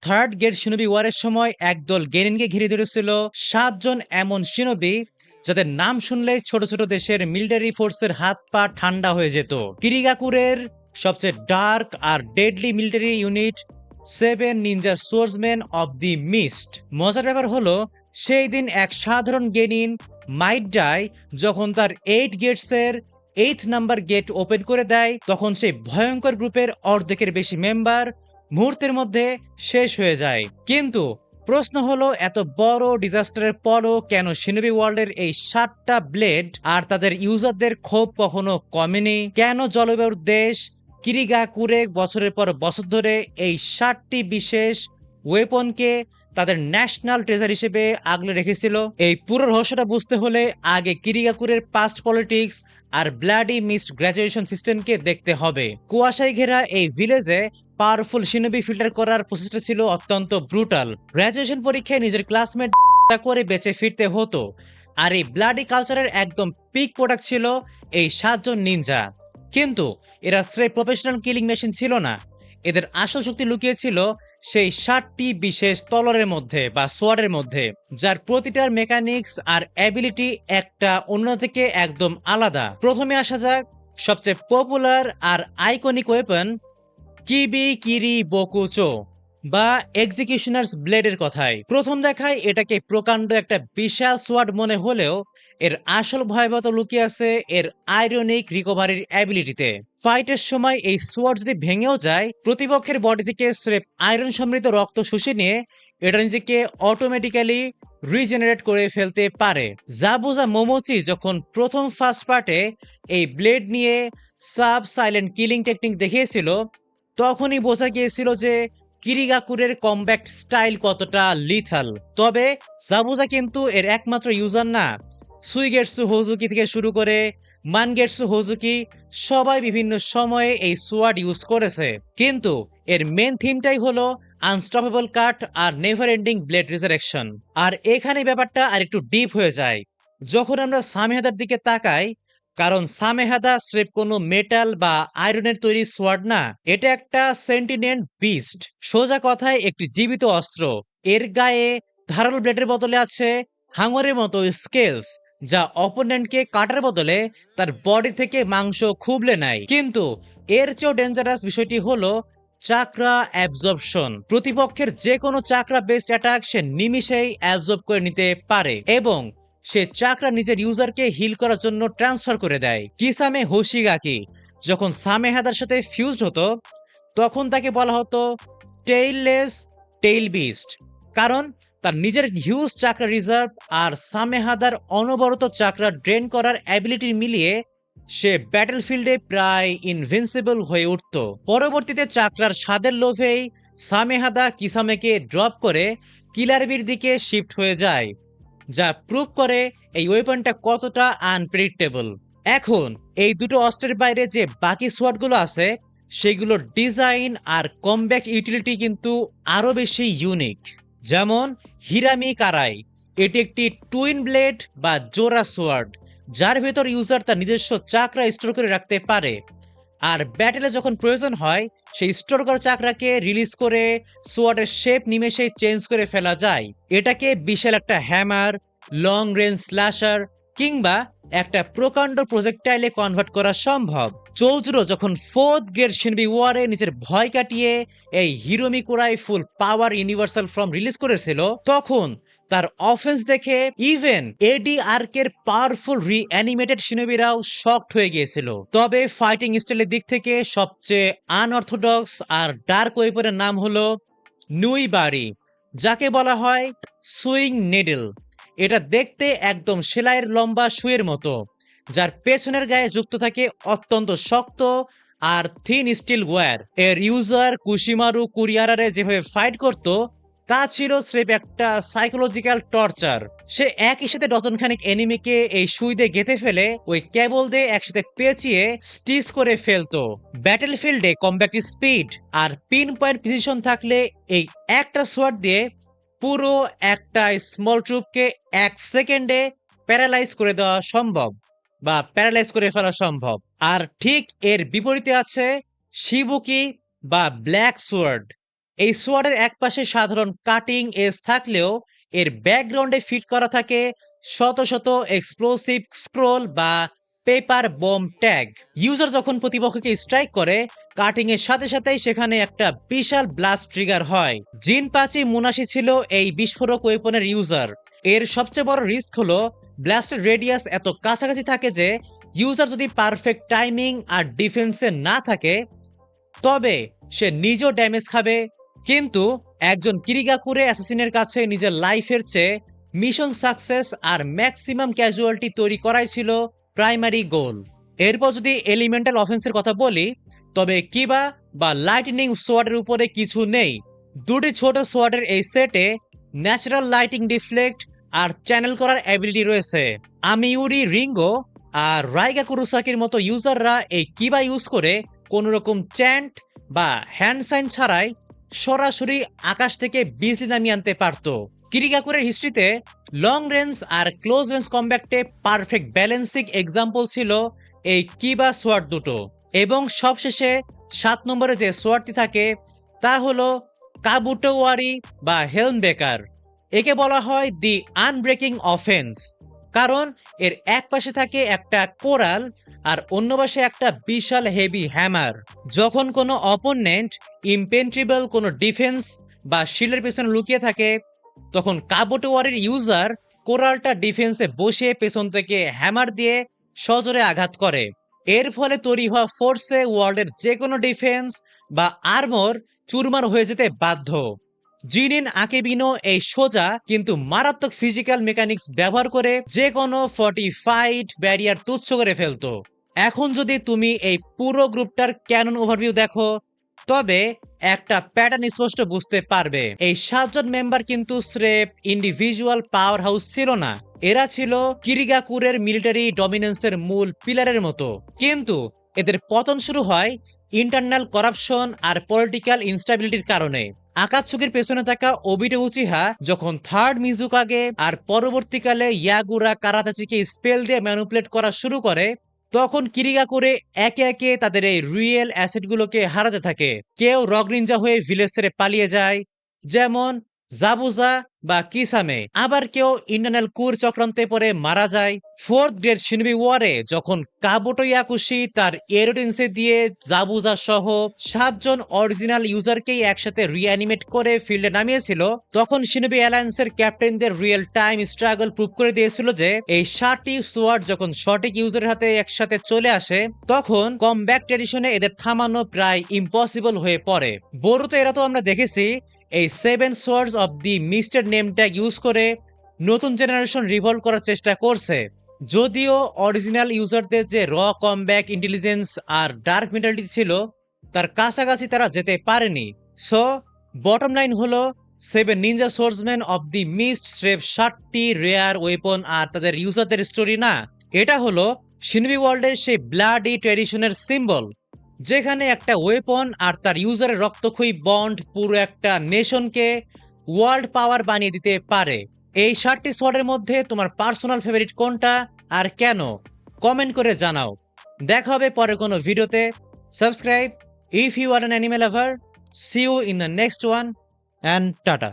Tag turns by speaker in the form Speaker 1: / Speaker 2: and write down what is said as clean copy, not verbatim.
Speaker 1: Third gate shinobi ওয়ারের সময় একদল গেরিনকে ঘিরে ধরেছিল 7 জন এমন শিনোবি যাদের নাম শুনলে ছোট ছোট দেশের মিলিটারি ফোর্সের হাত পা ঠান্ডা হয়ে যেত। কিরিগাকুরের সবচেয়ে ডার্ক আর deadly military unit 7 ninja swordsman of the mist. মজার ব্যাপার হলো সেই দিন এক সাধারণ গেনিন মাইট ডাই যখন তার 8 গেটসের 8 নাম্বার গেট ওপেন করে দেয়, তখন সেই ভয়ঙ্কর গ্রুপের অর্ধেকের বেশি মেম্বার মুহূর্তের মধ্যে শেষ হয়ে যায়। কিন্তু প্রশ্ন হলো, এত বড় ডিজাস্টারের পরও কেন শিনোবি ওয়ার্ল্ডের এই 7টা ব্লেড আর তাদের ইউজারদের ক্ষোভ কখনো কমেনি? কেন জলবায়ুর দেশ কিরিগাকুরে বছরের পর বছর ধরে এই 7টি বিশেষ ওয়েপনকে তাদের ন্যাশনাল ট্রেজার হিসেবে আগলে রেখেছিল? এই পুরো রহস্যটা বুঝতে হলে আগে কিরিগাকুরের পাস্ট পলিটিক্স আর ব্লাডি মিস্ট গ্র্যাজুয়েশন সিস্টেমকে দেখতে হবে। কুয়াশায় ঘেরা এই ভিলেজে পাওয়ারফুল শিনোবি ফিল্টার করার প্রসেসটা ছিল অত্যন্ত ব্রুটাল। গ্র্যাজুয়েশন পরীক্ষায় নিজের ক্লাসমেট করে বেঁচে ফিরতে হতো। আর এই ব্লাডি কালচারের একদম পিক প্রোডাক্ট ছিল এই 7 জন নিনজা। কিন্তু এরা স্রেফ প্রফেশনাল কিলিং মেশিন ছিল না, এদের আসল শক্তি লুকিয়েছিল সেই 7টি বিশেষ তলোয়ারের মধ্যে বা সোয়ার্ডের মধ্যে, যার প্রতিটার মেকানিক্স আর অ্যাবিলিটি একটা অন্য থেকে একদম আলাদা। প্রথমে আসা যাক সবচেয়ে পপুলার আর আইকনিক ওয়েপন কিবি কিরি বকুচো বা এক্সিকিউশনার্স ব্লেডের কথায়। প্রথম দেখায় এটাকে প্রকাণ্ড একটা বিশাল সোয়ার্ড মনে হলেও এর আসল ভয়াবহতা লুকিয়ে আছে এর আইরনিক রিকভারির অ্যাবিলিটিতে। ফাইটের সময় এই সোয়ার্ড যদি ভেঙেও যায়, প্রতিপক্ষের বডি থেকে স্রেফ আয়রন সমৃদ্ধ রক্ত শুষে নিয়ে এটা নিজেকে অটোমেটিক্যালি রিজেনারেট করে ফেলতে পারে। জাবুজা মোমোচি যখন প্রথম ফার্স্ট পার্টে এই ব্লেড নিয়ে সাব সাইলেন্ট কিলিং টেকনিক দেখিয়েছিল, তখনই বোঝা গিয়েছিল যে কিরিগাকুরের কমব্যাক্ট স্টাইল কতটা লিথাল। তবে জাবুজা কিন্তু এর একমাত্র ইউজার না। সুইগেটসু হোজুকি থেকে শুরু করে মানগেটসু হোজুকি সবাই বিভিন্ন সময়ে এই সোয়ার্ড ইউজ করেছে, কিন্তু এর মেন থিমটাই হলো আনস্টপেবল কাট আর নেভার এন্ডিং ব্লেড রিজারেকশন। আর এখানে ব্যাপারটা আর একটু ডিপ হয়ে যায় যখন আমরা সামেহাদার দিকে তাকাই, কারণ সামেহাদা স্রেফ কোনো মেটাল বা আয়রনের তৈরি সোয়ার্ড না, এটা একটা সেন্টিনেন্ট বিস্ট। সোজা কথায় একটি জীবিত অস্ত্র। এর গায়ে ধারালো ব্লেডের বদলে আছে হাঙরের মতো স্কেলস, যা অপোনেন্টকে কাটার বদলে তার বডি থেকে মাংস খুবলে নেয়। কিন্তু এর চেয়েও ডেঞ্জারাস বিষয়টি হলো চাকরা অ্যাবজর্পশন। প্রতিপক্ষের যে কোনো চাকরা বেসড অ্যাটাক সে নিমিষেই অ্যাবজর্ব করে নিতে পারে এবং সে চাকরা নিজের ইউজারকে হিল করার জন্য ট্রান্সফার করে দেয়। কিসামে হোশিগাকি যখন সামেহাদার সাথে ফিউজড হতো, তখন তাকে বলা হতো টেইললেস টেইল বিস্ট, কারণ তার নিজের হিউজ চাকরা রিজার্ভ আর সামেহাদার অনবরত চাকরা ড্রেন করার অ্যাবিলিটি মিলিয়ে সে ব্যাটলফিল্ডে প্রায় ইনভিনসিবল হয়ে উঠত। পরবর্তীতে চাকরার স্বাদের লোভেই সামেহাদা কিসামেকে ড্রপ করে কিলারবির দিকে শিফট হয়ে যায়, যা প্রুভ করে এই ওয়েপনটা কতটা আনপ্রেডিক্টেবল। এখন এই দুটো অস্ত্রের বাইরে যে বাকি সোয়ার্ডগুলো আছে, সেগুলোর ডিজাইন আর কমব্যাক্ট ইউটিলিটি কিন্তু আরো বেশি ইউনিক। যেমন হিরামি কারাই, এটি একটি টুইন ব্লেড বা জোড়া সোয়ার্ড, যার ভেতর ইউজার তার নিজস্ব চাকরা স্টোর করে রাখতে পারে। আর ব্যাটেলে যখন প্রয়োজন হয় সেই স্টোর করা চাকরাকে রিলিজ করে সোয়ার্ডের শেপ নিমেষেই চেঞ্জ করে ফেলা যায়। এটাকে বিশাল একটা হ্যামার, লং রেঞ্জ স্ল্যাশার কিংবা একটা প্রকাণ্ড প্রজেক্টাইলে কনভার্ট করা সম্ভব। চৌজুরো যখন ফোর্থ গ্রেড শিনবি ওয়ারে নিজের ভয় কাটিয়ে এই হিরোমি কোরাই ফুল পাওয়ার ইউনিভার্সাল ফর্ম রিলিজ করেছিল, তখন তার অফেন্স দেখে ইভেন এডি আর্কের পাওয়ারফুল রিঅ্যানিমেটেড শিনোবিরাও শকড হয়ে গিয়েছিল। তবে ফাইটিং স্টাইলের দিক থেকে সবচেয়ে আনঅর্থোডক্স আর ডার্ক ওয়েপনের নাম হলো নুইবারি, যাকে বলা হয় সুইং নেডল। এটা দেখতে একদম সেলাইয়ের লম্বা সুইয়ের মতো, যার পেছনের গায়ে যুক্ত থাকে অত্যন্ত শক্ত আর থিন স্টিল ওয়্যার। এর ইউজার কুশিমারু কুরিয়ারারে যেভাবে ফাইট করত, তা ছিল স্রেফ একটা সাইকোলজিক্যাল টর্চার। সে একই সাথে ডজনখানিক এনিমিকে এই সুই দিয়ে গেঁথে ফেলে ওই কেবল দিয়ে একসাথে পেঁচিয়ে স্টিচ করে ফেলতো। ব্যাটেলফিল্ডে কমব্যাক্ট স্পিড আর পিন পয়েন্ট প্রিসিশন থাকলে এই একটা সোয়ার্ড দিয়ে পুরো একটা স্মল ট্রুপকে 1 সেকেন্ডে প্যারালাইজ করে দেওয়া সম্ভব বা প্যারালাইজ করে ফেলা সম্ভব। আর ঠিক এর বিপরীতে আছে শিবুকি বা ব্ল্যাক সোয়ার্ড। এই সোয়ার্ডের একপাশে সাধারণ কাটিং এজ থাকলেও এর ব্যাকগ্রাউন্ডে ফিট করা থাকে শত শত এক্সপ্লোসিভ স্ক্রোল বা পেপার বোম ট্যাগ। ইউজার যখন প্রতিপক্ষকে স্ট্রাইক করে, কাটিং এর সাথে সাথেই সেখানে একটা বিশাল ব্লাস্ট ট্রিগার হয়। জিনপাচি মুনাশি ছিল এই বিস্ফোরক ওয়েপনের ইউজার। এর সবচেয়ে বড় রিস্ক হলো ব্লাস্টের রেডিয়াস এত কাছাকাছি থাকে যে ইউজার যদি পারফেক্ট টাইমিং আর ডিফেন্সে না থাকে তবে সে নিজেও ড্যামেজ খাবে। কিন্তু একজন কিরিগাকুরে অ্যাসাসিনের কাছে নিজের লাইফের চেয়ে মিশন সাকসেস আর ম্যাক্সিমাম ক্যাজুয়ালিটি তৈরি করাই ছিল প্রাইমারি গোল। এরপর যদি এলিমেন্টাল অফেন্সের কথা বলি, তবে কিবা বা লাইটনিং সোয়ার্ডের উপরে কিছু নেই। দুটি ছোট সোয়ার্ডের এই সেটে ন্যাচারাল লাইটিং ডিফ্লেক্ট আর চ্যানেল করার অ্যাবিলিটি রয়েছে। আমিউরি রিঙ্গো আর রাইগা কুরুসাকির মতো ইউজাররা এই কিবা ইউজ করে কোনোরকম চ্যান্ট বা হ্যান্ড সাইন ছাড়াই সরাসরি আকাশ থেকে বিজলি নামিয়ে আনতে পারত। কিরিগাকুরের হিস্ট্রিতে লং রেঞ্জ আর ক্লোজ রেঞ্জ কম্ব্যাক্টে পারফেক্ট ব্যালেন্সিং এক্সাম্পল ছিল এই কিবা সোয়ার্ড দুটো। এবং সবশেষে 7 নম্বরে যে সোয়ার্ডটি থাকে তা হলো কাবুটোওয়ারি বা হেলমবেকার। একে বলা হয় দি আনব্রেকিং অফেন্স, কারণ এর এক পাশে থাকে একটা কোরাল আর অন্য পাশে একটা বিশাল হেভি হ্যামার। যখন কোনো অপোনেন্ট ইমপেন্ট্রিবল কোনো ডিফেন্স বা শিল্ডের পেছনে লুকিয়ে থাকে, তখন কাবুটোয়ারির ইউজার কোরালটা ডিফেন্সে বসে পেছন থেকে হ্যামার দিয়ে সজোরে আঘাত করে। এর ফলে তৈরি হওয়া ফোর্সে ওয়ার্ল্ডের যে কোনো ডিফেন্স বা আর্মর চুরমার হয়ে যেতে বাধ্য। জিনিন আকেবিনো এই সোজা কিন্তু মারাত্মক ফিজিক্যাল মেকানিক্স ব্যবহার করে যে কোনো ফর্টিফাইড ব্যারিয়ার তুচ্ছ করে ফেলতো। এখন যদি তুমি এই পুরো গ্রুপটার ক্যানন ওভারভিউ দেখো, তবে একটা প্যাটার্ন স্পষ্ট বুঝতে পারবে। এই 7 জন মেম্বার কিন্তু স্রেফ ইন্ডিভিজুয়াল পাওয়ার হাউস ছিল না, এরা ছিল কিরিগাকুরের মিলিটারি ডমিনেন্সের মূল পিলারের মতো। কিন্তু এদের পতন শুরু হয় ইন্টারনাল করাপশন আর পলিটিক্যাল ইনস্টাবিলিটির কারণে। আকাতসুকির পেছনে থাকা ওবিটো উচিহা যখন থার্ড মিজুকাগে আর পরবর্তীকালে ইয়াগুরা কারাতাচিকে স্পেল দিয়ে ম্যানুপুলেট করা শুরু করে, তখন কিরিগাকুরে একে একে তাদের এই রিয়েল অ্যাসেটগুলোকে হারাতে থাকে। কেউ রগ নিনজা হয়ে ভিলেজ ছেড়ে পালিয়ে যায়, যেমন জাবুজা বা কিসামে। আবার কেউ ইন্টারনাল কুর চক্রান্তে পড়ে মারা যায়। ফোর্থ গ্রেড শিনবি ওয়ারে যখন কাবুটো ইয়াকুশি তার এরোটেন্সে দিয়ে জাবুজা সহ 7 জন অরিজিনাল ইউজারকেই একসাথে রিঅ্যানিমেট করে ফিল্ডে নামিয়েছিল, তখন শিনবি অ্যালায়েন্সের ক্যাপ্টেনদের রিয়েল টাইম স্ট্রাগল প্রুভ করে দিয়েছিল যে এই 7টি সোয়ার্ড যখন সঠিক ইউজারের হাতে একসাথে চলে আসে, তখন কমব্যাক ট্র্যাডিশনে এদের থামানো প্রায় ইম্পসিবল হয়ে পড়ে। বোরোতে এরা তো আমরা দেখেছি এই 7 swords of the misted name tag use করে নতুন জেনারেশন রিভলভ করার চেষ্টা করছে। যদিও অরিজিনাল ইউজারদের যে র কমব্যাক ইন্টেলিজেন্স আর ডার্ক মেন্টালিটি ছিল তার কাছাকাছি তারা যেতে পারেনি। সো বটম লাইন হলো 7 ninja swordsman of the mist স্রেফ 7টি রেয়ার ওয়েপন আর তাদের ইউজারদের স্টোরি না, এটা হলো শিনবি ওয়ার্ল্ডের সেই ব্লাডি ট্র্যাডিশনের সিম্বল, যেখানে একটা ওয়েপন আর তার ইউজারের রক্তক্ষয়ী বন্ড পুরো একটা নেশনকে ওয়ার্ল্ড পাওয়ার বানিয়ে দিতে পারে। এই 7টি সোয়ার্ডের মধ্যে তোমার পার্সোনাল ফেভারিট কোনটা আর কেন, কমেন্ট করে জানাও। দেখা হবে পরে কোনো ভিডিওতে। Subscribe if you are an anime lover. See you in the next one and tata.